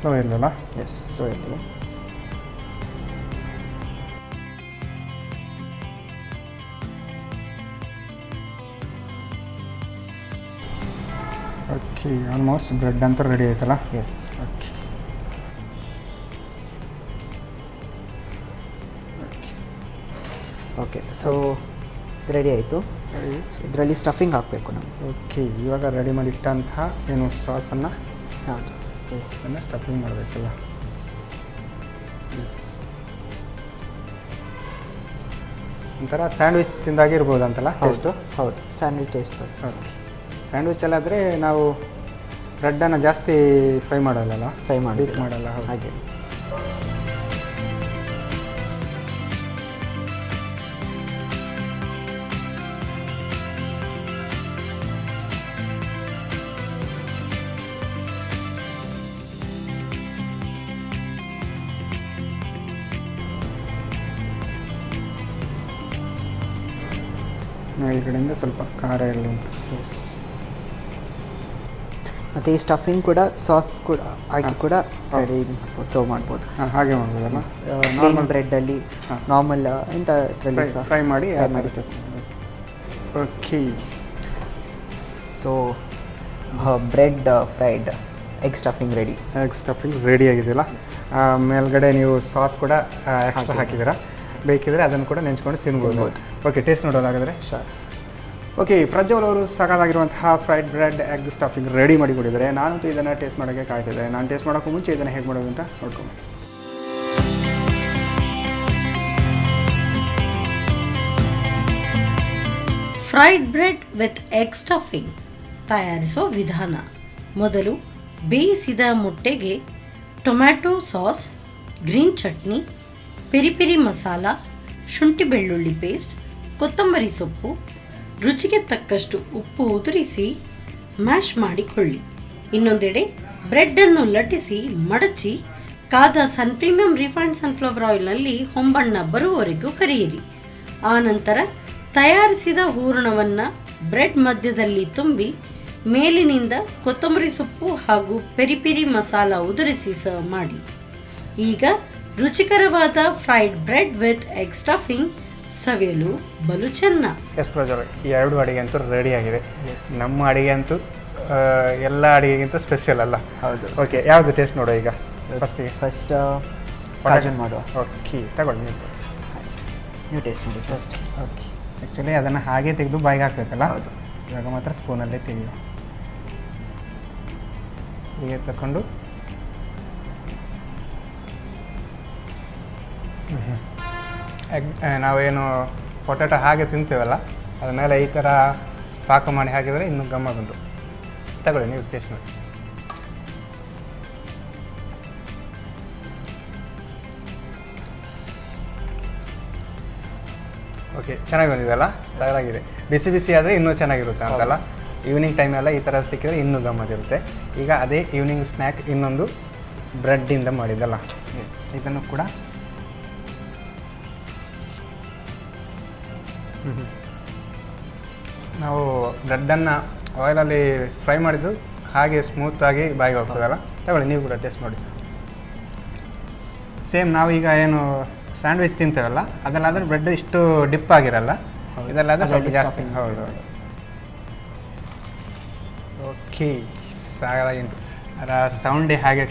[SPEAKER 4] ಸ್ಲೋ ಇರಲಿಲ್ಲ?
[SPEAKER 5] ಎಸ್, ಸ್ಲೋ ಇರಲಿ.
[SPEAKER 4] ಓಕೆ. ಆಲ್ಮೋಸ್ಟ್ ಬ್ರೆಡ್ ಅಂತ ರೆಡಿ ಆಯ್ತಲ್ಲ?
[SPEAKER 5] Yes.
[SPEAKER 4] Okay.
[SPEAKER 5] Okay. So ready ಆಯಿತು. ಇದರಲ್ಲಿ ಸ್ಟಫಿಂಗ್ ಹಾಕಬೇಕು ನಾವು.
[SPEAKER 4] ಓಕೆ. ಇವಾಗ ರೆಡಿ ಮಾಡಿಟ್ಟಂತಹ ಏನು ಸಾಸನ್ನು
[SPEAKER 5] ಹೌದು. ಎಸ್.
[SPEAKER 4] ಅದನ್ನು ಸ್ಟಫಿಂಗ್ ಮಾಡಬೇಕಲ್ಲ? ಒಂಥರ ಸ್ಯಾಂಡ್ವಿಚ್ ತಿಂದಾಗಿರ್ಬೋದು ಅಂತಲ್ಲ ಟೇಸ್ಟು?
[SPEAKER 5] ಹೌದು, ಸ್ಯಾಂಡ್ವಿಚ್ ಟೇಸ್ಟ್ ಬರುತ್ತೆ.
[SPEAKER 4] ಓಕೆ. ಸ್ಯಾಂಡ್ವಿಚಲ್ಲಾದರೆ ನಾವು ಬ್ರೆಡ್ಡನ್ನು ಜಾಸ್ತಿ ಫ್ರೈ ಮಾಡಲ್ಲ,
[SPEAKER 5] ಫ್ರೈ ಮಾಡಿ
[SPEAKER 4] ಡೀಪ್ ಮಾಡಲ್ಲ.
[SPEAKER 5] ಹಾಗೆ.
[SPEAKER 4] ಮೇಲ್ಗಡೆಯಿಂದ ಸ್ವಲ್ಪ ಖಾರ ಇರಲಿ ಅಂತ.
[SPEAKER 5] ಎಸ್. ಮತ್ತು ಈ ಸ್ಟಫಿಂಗ್ ಕೂಡ ಸಾಸ್ ಕೂಡ ಹಾಕಿ ಕೂಡ ಸೈಡ್ ಸರ್ವ್ ಮಾಡ್ಬೋದು.
[SPEAKER 4] ಹಾಗೆ ಮಾಡ್ಬೋದಲ್ಲ?
[SPEAKER 5] ನಾರ್ಮಲ್ ಬ್ರೆಡ್ಡಲ್ಲಿ ನಾರ್ಮಲ್ ಎಂಥ ಇದರಲ್ಲಿ
[SPEAKER 4] ಫ್ರೈ ಮಾಡಿ
[SPEAKER 5] ಮಾಡಿ.
[SPEAKER 4] Okay.
[SPEAKER 5] So bread fried egg stuffing ready.
[SPEAKER 4] Egg stuffing ready ಆಗಿದೆಯಲ್ಲ? ಮೇಲ್ಗಡೆ ನೀವು ಸಾಸ್ ಕೂಡ ಎಕ್ಸ್ಟ್ರಾ ಹಾಕಿದ್ದೀರಾ, ಬೇಕಿದ್ರೆ ಅದನ್ನು ಕೂಡ ನೆಂಚ್ಕೊಂಡು ತಿನ್ಬೋದು. ಓಕೆ. ಟೇಸ್ಟ್ ನೋಡೋದಾಗಿದ್ರೆ
[SPEAKER 5] ಶೋರ್.
[SPEAKER 4] ಓಕೆ. ಪ್ರಜ್ವಲ್ ಅವರು ಸಾಕಾಗಿರುವಂತಹ fried bread egg stuffing ready ಮಾಡಿ ಕೊಟ್ಟಿದ್ದಾರೆ. ನಾನಂತೂ ಇದನ್ನು ಟೇಸ್ಟ್ ಮಾಡೋಕ್ಕೆ ಕಾಯ್ತಿದ್ದೆ. ನಾನು ಟೇಸ್ಟ್ ಮಾಡೋಕ್ಕೂ ಮುಂಚೆ ಇದನ್ನು ಹೇಗೆ ಮಾಡೋದು ಅಂತ ನೋಡ್ಕೊಂಡು.
[SPEAKER 2] Fried bread with egg stuffing ತಯಾರಿಸೋ ವಿಧಾನ. ಮೊದಲು ಬೇಯಿಸಿದ ಮೊಟ್ಟೆಗೆ tomato sauce, green chutney, peri peri masala, ಶುಂಠಿ ಬೆಳ್ಳುಳ್ಳಿ ಪೇಸ್ಟ್, ಕೊತ್ತಂಬರಿ ಸೊಪ್ಪು, ರುಚಿಗೆ ತಕ್ಕಷ್ಟು ಉಪ್ಪು ಉದುರಿಸಿ ಮ್ಯಾಶ್ ಮಾಡಿಕೊಳ್ಳಿ. ಇನ್ನೊಂದೆಡೆ ಬ್ರೆಡ್ಡನ್ನು ಲಟ್ಟಿಸಿ ಮಡಚಿ ಕಾದ ಸನ್ ಪ್ರೀಮಿಯಂ ರಿಫೈನ್ಡ್ ಸನ್ಫ್ಲವರ್ ಆಯಿಲ್ನಲ್ಲಿ ಹೊಂಬಣ್ಣ ಬರುವವರೆಗೂ ಕರಿಯಿರಿ. ಆನಂತರ ತಯಾರಿಸಿದ ಹೂರಣವನ್ನು ಬ್ರೆಡ್ ಮಧ್ಯದಲ್ಲಿ ತುಂಬಿ ಮೇಲಿನಿಂದ ಕೊತ್ತಂಬರಿ ಸೊಪ್ಪು ಹಾಗೂ ಪೆರಿ ಪೆರಿ ಮಸಾಲ ಉದುರಿಸಿ ಸರ್ವ್ ಮಾಡಿ. ಈಗ ರುಚಿಕರವಾದ fried bread with egg stuffing ಸವಿಯಲು ಬಲು ಚೆನ್ನ.
[SPEAKER 4] ಎಸ್ ಪ್ರಜ್ವಲ್, ಈ 2 ಅಡುಗೆ ಅಂತೂ ರೆಡಿ ಆಗಿದೆ. ನಮ್ಮ ಅಡುಗೆ ಅಂತೂ ಎಲ್ಲ ಅಡುಗೆಗಿಂತ ಸ್ಪೆಷಲ್ ಅಲ್ಲ?
[SPEAKER 5] ಹೌದು.
[SPEAKER 4] ಓಕೆ, ಯಾವುದು ಟೇಸ್ಟ್ ನೋಡೋ ಈಗ
[SPEAKER 5] ಫಸ್ಟ್ ಕಾಜನ್ ಮಾಡುವ.
[SPEAKER 4] ಓಕೆ, ತಗೊಳ್ಳಿ
[SPEAKER 5] ನೀವು ಟೇಸ್ಟ್ ಮಾಡಿ ಫಸ್ಟ್.
[SPEAKER 4] ಓಕೆ, ಆ್ಯಕ್ಚುಲಿ ಅದನ್ನು ಹಾಗೆ ತೆಗೆದು ಬಾಯಿಗೆ ಹಾಕಬೇಕಲ್ಲ? ಹೌದು. ಇವಾಗ ಮಾತ್ರ ಸ್ಪೂನಲ್ಲೇ ತೆಗೆಯುವ. ಹೀಗೆ ತಗೊಂಡು ನಾವೇನು ಪೊಟ್ಯಾಟೊ ಹಾಗೆ ತಿಂತೀವಲ್ಲ, ಅದ್ರ ಮೇಲೆ ಈ ಥರ ಪಾಕ ಮಾಡಿ ಹಾಕಿದರೆ ಇನ್ನೂ ಗಮ್ಮತ್ತುಂಟು. ತಗೊಳ್ಳಿ, ನೀವು ಟೇಸ್ಟ್ ಮಾಡಿ. ಓಕೆ, ಚೆನ್ನಾಗಿ ಬಂದಿದೆಲ್ಲ, ಸರಾಗಿದೆ. ಬಿಸಿ ಬಿಸಿ ಆದರೆ ಇನ್ನೂ ಚೆನ್ನಾಗಿರುತ್ತೆ ಅಂತಲ್ಲ? ಈವ್ನಿಂಗ್ ಟೈಮೆಲ್ಲ ಈ ಥರ ಸಿಕ್ಕಿದ್ರೆ ಇನ್ನೂ ಗಮ್ಮತ್ತಿರುತ್ತೆ. ಈಗ ಅದೇ ಈವ್ನಿಂಗ್ ಸ್ನ್ಯಾಕ್ ಇನ್ನೊಂದು ಬ್ರೆಡ್ಡಿಂದ ಮಾಡಿದ್ದಲ್ಲ, ಇದನ್ನು ಕೂಡ ನಾವು ಬ್ರೆಡ್ಡನ್ನು ಆಯಿಲಲ್ಲಿ ಫ್ರೈ ಮಾಡಿದ್ದು ಹಾಗೆ ಸ್ಮೂತಾಗಿ ಬಾಯಿಗೆ ಹೋಗ್ತದಲ್ಲ. ತಗೊಳ್ಳಿ, ನೀವು ಕೂಡ ಟೇಸ್ಟ್ ನೋಡಿ. ಸೇಮ್ ನಾವೀಗ ಏನು ಸ್ಯಾಂಡ್ವಿಚ್ ತಿಂತೇವಲ್ಲ, ಅದಲ್ಲಾದರೆ ಬ್ರೆಡ್ ಇಷ್ಟು ಡಿಪ್ ಆಗಿರಲ್ಲ, ಇದೆಲ್ಲಾದರೆ ಸ್ವಲ್ಪ ಜಾಸ್ತಿ. ಹೌದು. ಓಕೆ, ಸಾಕಾಗಿಂಟು. ಅದರ ಸೌಂಡೇ ಹಾಗೆ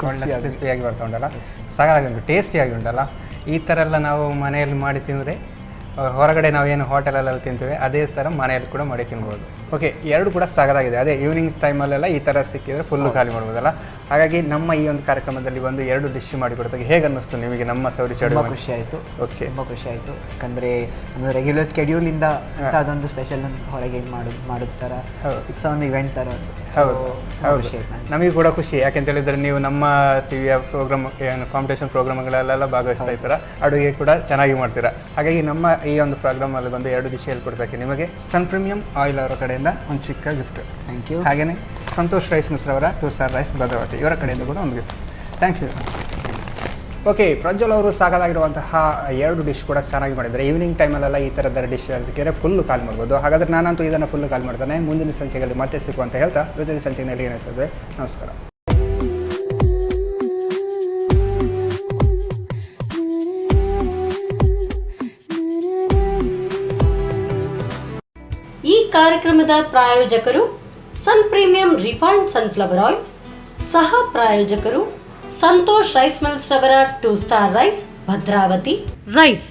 [SPEAKER 4] ಕ್ರಿಸ್ಪಿಯಾಗಿ ಬರ್ತಾ ಉಂಟಲ್ಲ, ಸಾಕಾಗಿಂಟು, ಟೇಸ್ಟಿಯಾಗಿ ಉಂಟಲ್ಲ. ಈ ಥರ ಎಲ್ಲ ನಾವು ಮನೆಯಲ್ಲಿ ಮಾಡಿ ತಿಂದರೆ, ಹೊರಗಡೆ ನಾವೇನು ಹೋಟೆಲಲ್ಲೆಲ್ಲ ತಿಂತೀವಿ ಅದೇ ಥರ ಮನೆಯಲ್ಲಿ ಕೂಡ ಮಾಡಿ ತಿನ್ಬೋದು. ಓಕೆ, 2 ಕೂಡ ಸಾಕಾಗಿದೆ. ಅದೇ ಈವ್ನಿಂಗ್ ಟೈಮಲ್ಲೆಲ್ಲ ಈ ಥರ ಸಿಕ್ಕಿದರೆ ಫುಲ್ಲು ಖಾಲಿ ಮಾಡ್ಬೋದಲ್ಲ. ಹಾಗಾಗಿ ನಮ್ಮ ಈ ಒಂದು ಕಾರ್ಯಕ್ರಮದಲ್ಲಿ 2 ಡಿಶ್ ಮಾಡಿಕೊಡ್ತಾಗೆ ಹೇಗೆ ಅನ್ನಿಸ್ತು ನಿಮಗೆ ನಮ್ಮ ಸೌರಿ ಚೌಡಿ?
[SPEAKER 5] ತುಂಬ ಖುಷಿ ಆಯಿತು.
[SPEAKER 4] ಓಕೆ,
[SPEAKER 5] ತುಂಬ ಖುಷಿ ಆಯಿತು. ಯಾಕಂದರೆ ನಮ್ಮ ರೆಗ್ಯುಲರ್ ಸ್ಕೆಡ್ಯೂಲಿಂದ ಅದೊಂದು ಸ್ಪೆಷಲ್ ಹೊರಗೆ ಮಾಡೋದು ಥರ, ಇಟ್ಸ್ ಒಂದು ಇವೆಂಟ್ ಥರ.
[SPEAKER 4] ಹೌದು ಹೌದು, ನಮಗೆ ಕೂಡ ಖುಷಿ. ಯಾಕೆಂತ ಹೇಳಿದರೆ ನೀವು ನಮ್ಮ ಟಿವಿಯ ಪ್ರೋಗ್ರಾಮ್ ಏನು ಕಾಂಪಿಟೇಷನ್ ಪ್ರೋಗ್ರಾಮ್ಗಳಲ್ಲೆಲ್ಲ ಭಾಗವಹಿಸ್ತಾ ಇರ್ತೀರ, ಅಡುಗೆ ಕೂಡ ಚೆನ್ನಾಗಿ ಮಾಡ್ತೀರಾ. ಹಾಗಾಗಿ ನಮ್ಮ ಈ ಒಂದು ಪ್ರೋಗ್ರಾಮಲ್ಲಿ ಬಂದು 2 ಡಿಶ್ ಹೇಳ್ಕೊಡ್ತಕ್ಕೆ ನಿಮಗೆ ಸನ್ ಪ್ರೀಮಿಯಂ ಆಯಿಲ್ ಅವರ ಕಡೆಯಿಂದ ಒಂದು ಚಿಕ್ಕ ಗಿಫ್ಟ್.
[SPEAKER 5] Thank you.
[SPEAKER 4] ಹಾಗೆಯೇ ಸಂತೋಷ್ ರೈಸ್ ಮಿಶ್ರ ಅವರ 2 ಸ್ಟಾರ್ ರೈಸ್ ಭದ್ರಾವತಿ ಇವರ ಕಡೆಯಿಂದ ಕೂಡ ಒಂದು gift. Thank you. Okay, Prajwal ಅವರು ಸಾಕಾಗಿರುವಂತಹ 2 ಡಿಶ್ ಕೂಡ ಚೆನ್ನಾಗಿ ಮಾಡಿದ್ದಾರೆ. ಈವ್ನಿಂಗ್ ಟೈಮಲ್ಲೆಲ್ಲ ಈ ಥರದ ಡಿಶ್ ಅದಕ್ಕೆ ಫುಲ್ಲು ಕಾಲ್ ಮಾಡ್ಬೋದು. ಹಾಗಾದರೆ ನಾನಂತೂ ಇದನ್ನು ಫುಲ್ಲು ಕಾಲ್ ಮಾಡ್ತಾನೆ. ಮುಂದಿನ ಸಂಚಿಕೆಯಲ್ಲಿ ಮತ್ತೆ ಸಿಕ್ಕುವ ಅಂತ ಹೇಳ್ತಾ ಇವತ್ತಿನ ಸಂಚಿಕೆಯಲ್ಲಿ ಏನಿಸ್ತದೆ. ನಮಸ್ಕಾರ.
[SPEAKER 2] ಈ ಕಾರ್ಯಕ್ರಮದ ಪ್ರಾಯೋಜಕರು ಸನ್ ಪ್ರೀಮಿಯಂ ರಿಫೈನ್ಡ್ ಸನ್ಫ್ಲವರ್ ಆಯಿಲ್, ಸಹ ಪ್ರಾಯೋಜಕರು ಸಂತೋಷ್ ರೈಸ್ ಮಿಲ್ಸ್ ರವರ 2 star rice Bhadravati. Rice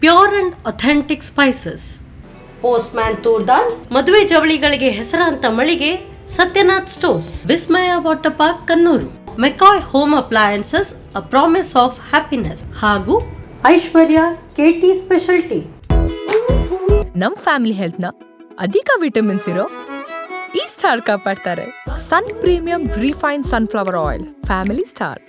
[SPEAKER 2] pure and authentic spices. Postman ತೂರ್ದಾಲ್. ಮದುವೆ ಜವಳಿಗಳಿಗೆ ಹೆಸರಾಂತ ಮಳಿಗೆ Satyanath stores. Vismaya water park Kannur. McCoy home appliances, a promise of happiness. ಹಾಗೂ ಐಶ್ವರ್ಯ ಕೆಟಿ ಸ್ಪೆಷಾಲಿಟಿ.
[SPEAKER 3] ನಮ್ ಫ್ಯಾಮಿಲಿ ಹೆಲ್ತ್ನ ಅಧಿಕ ವಿಟಮಿನ್ಸ್ ಇರೋ ಈ ಸ್ಟಾರ್ ಕಾಪಾಡ್ತಾರೆ. ಸನ್ premium refined sunflower oil, family star.